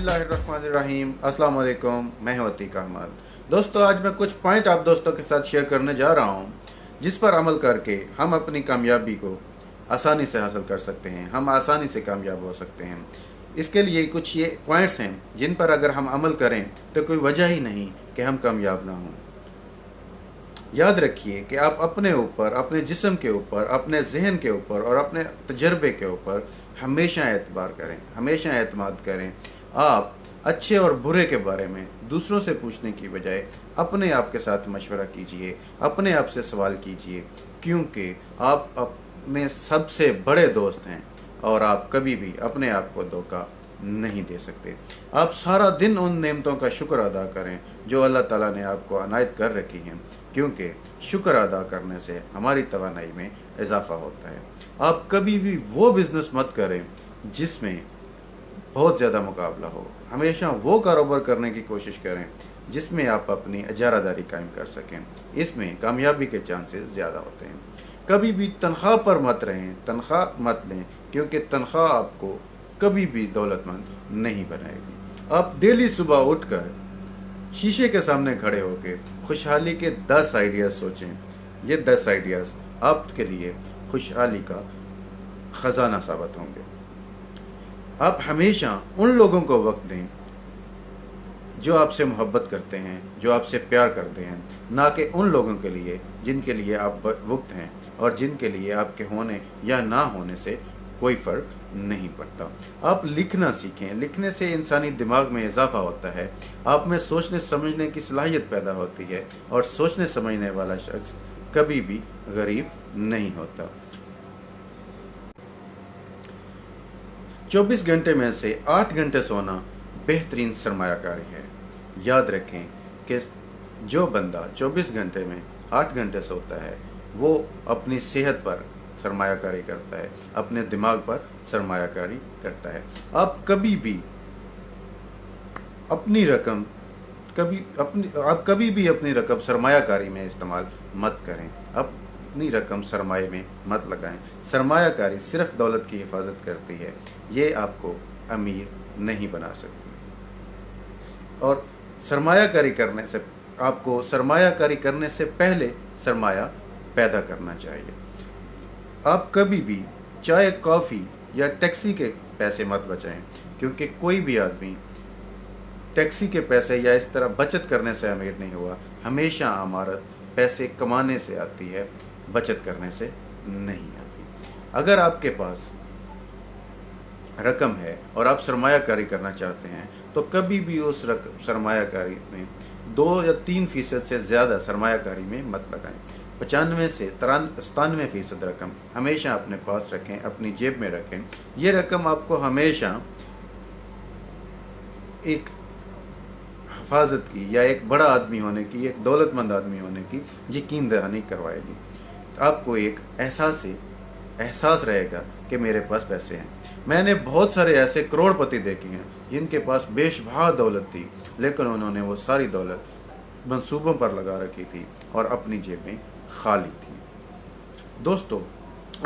बिस्मिल्लाहिर्रहमानिर्रहीम। अस्सलाम वालेकुम। मैं हूं अतीक अहमद। दोस्तों, आज मैं कुछ पॉइंट आप दोस्तों के साथ शेयर करने जा रहा हूं जिस पर अमल करके हम अपनी कामयाबी को आसानी से हासिल कर सकते हैं। हम आसानी से कामयाब हो सकते हैं। इसके लिए कुछ ये पॉइंट्स हैं जिन पर अगर हम अमल करें तो कोई वजह ही नहीं कि हम कामयाब ना हों। याद रखिए कि आप अपने ऊपर, अपने जिस्म के ऊपर, अपने जहन के ऊपर और अपने तजर्बे के ऊपर हमेशा एतबार करें, हमेशा एतमाद करें। आप अच्छे और बुरे के बारे में दूसरों से पूछने की बजाय अपने आप के साथ मशवरा कीजिए, अपने आप से सवाल कीजिए, क्योंकि आप अपने सबसे बड़े दोस्त हैं और आप कभी भी अपने आप को धोखा नहीं दे सकते। आप सारा दिन उन नेमतों का शुक्र अदा करें जो अल्लाह ताला ने आपको अनायत कर रखी हैं, क्योंकि शुक्र अदा करने से हमारी तवानाई में इजाफा होता है। आप कभी भी वो बिज़नेस मत करें जिसमें बहुत ज़्यादा मुकाबला हो। हमेशा वो कारोबार करने की कोशिश करें जिसमें आप अपनी इजारादारी कायम कर सकें। इसमें कामयाबी के चांसेस ज़्यादा होते हैं। कभी भी तनख्वाह पर मत रहें, तनख्वाह मत लें, क्योंकि तनख्वाह आपको कभी भी दौलतमंद नहीं बनाएगी। आप डेली सुबह उठकर शीशे के सामने खड़े होकर खुशहाली के 10 आइडियाज़ सोचें। ये 10 आइडियाज़ आपके लिए खुशहाली का ख़जाना साबित होंगे। आप हमेशा उन लोगों को वक्त दें जो आपसे मोहब्बत करते हैं, जो आपसे प्यार करते हैं, ना कि उन लोगों के लिए जिनके लिए आप वक्त हैं और जिनके लिए आपके होने या ना होने से कोई फ़र्क नहीं पड़ता। आप लिखना सीखें। लिखने से इंसानी दिमाग में इजाफा होता है, आप में सोचने समझने की सलाहियत पैदा होती है और सोचने समझने वाला शख्स कभी भी गरीब नहीं होता। 24 घंटे में से 8 घंटे सोना बेहतरीन सरमायाकारी है। याद रखें कि जो बंदा 24 घंटे में 8 घंटे सोता है वो अपनी सेहत पर सरमायाकारी करता है, अपने दिमाग पर सरमायाकारी करता है। आप कभी भी अपनी रकम अपनी रकम सरमायाकारी में इस्तेमाल मत करें। अपनी रकम सरमाए में मत लगाएं। सरमायाकारी सिर्फ दौलत की हिफाजत करती है, ये आपको अमीर नहीं बना सकती। और सरमायाकारी करने से पहले सरमाया पैदा करना चाहिए। आप कभी भी चाय, कॉफ़ी या टैक्सी के पैसे मत बचाएं, क्योंकि कोई भी आदमी टैक्सी के पैसे या इस तरह बचत करने से अमीर नहीं हुआ। हमेशा अमारत पैसे कमाने से आती है, बचत करने से नहीं आती। अगर आपके पास रकम है और आप सरमायाकारी करना चाहते हैं तो कभी भी उस सरमायाकारी में 2 या 3% से ज़्यादा सरमायाकारी में मत लगाएं। 95 से 97% रकम हमेशा अपने पास रखें, अपनी जेब में रखें। ये रकम आपको हमेशा एक हिफाजत की या एक बड़ा आदमी होने की, एक दौलतमंद आदमी होने की यकीन दहानी करवाएगी। आपको एक एहसास रहेगा कि मेरे पास पैसे हैं। मैंने बहुत सारे ऐसे करोड़पति देखे हैं जिनके पास बेशुमार दौलत थी, लेकिन उन्होंने वो सारी दौलत मंसूबों पर लगा रखी थी और अपनी जेब में खाली थी। दोस्तों,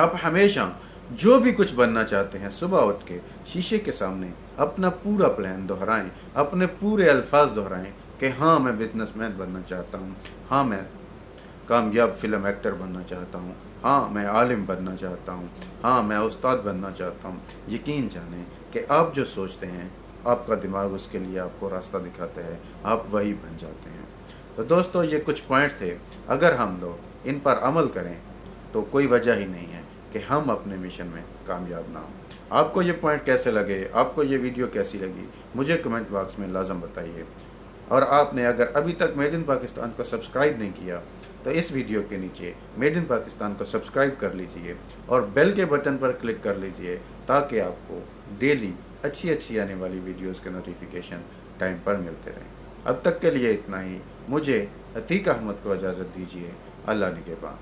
आप हमेशा जो भी कुछ बनना चाहते हैं सुबह उठ के शीशे के सामने अपना पूरा प्लान दोहराएं, अपने पूरे अल्फाज दोहराएं कि हाँ, मैं बिजनेसमैन बनना चाहता हूँ, हाँ, मैं कामयाब फिल्म एक्टर बनना चाहता हूँ, हाँ, मैं आलिम बनना चाहता हूँ, हाँ, मैं उस्ताद बनना चाहता हूँ। यकीन जानें कि आप जो सोचते हैं आपका दिमाग उसके लिए आपको रास्ता दिखाता है, आप वही बन जाते हैं। तो दोस्तों, ये कुछ पॉइंट्स थे। अगर हम लोग इन पर अमल करें तो कोई वजह ही नहीं है कि हम अपने मिशन में कामयाब ना हों। आपको ये पॉइंट कैसे लगे, आपको ये वीडियो कैसी लगी, मुझे कमेंट बॉक्स में लाजम बताइए। और आपने अगर अभी तक मेड इन पाकिस्तान को सब्सक्राइब नहीं किया तो इस वीडियो के नीचे मेड इन पाकिस्तान को सब्सक्राइब कर लीजिए और बेल के बटन पर क्लिक कर लीजिए, ताकि आपको डेली अच्छी आने वाली वीडियोस के नोटिफिकेशन टाइम पर मिलते रहें। अब तक के लिए इतना ही। मुझे अतीक अहमद को इजाज़त दीजिए। अल्लाह निगहबान।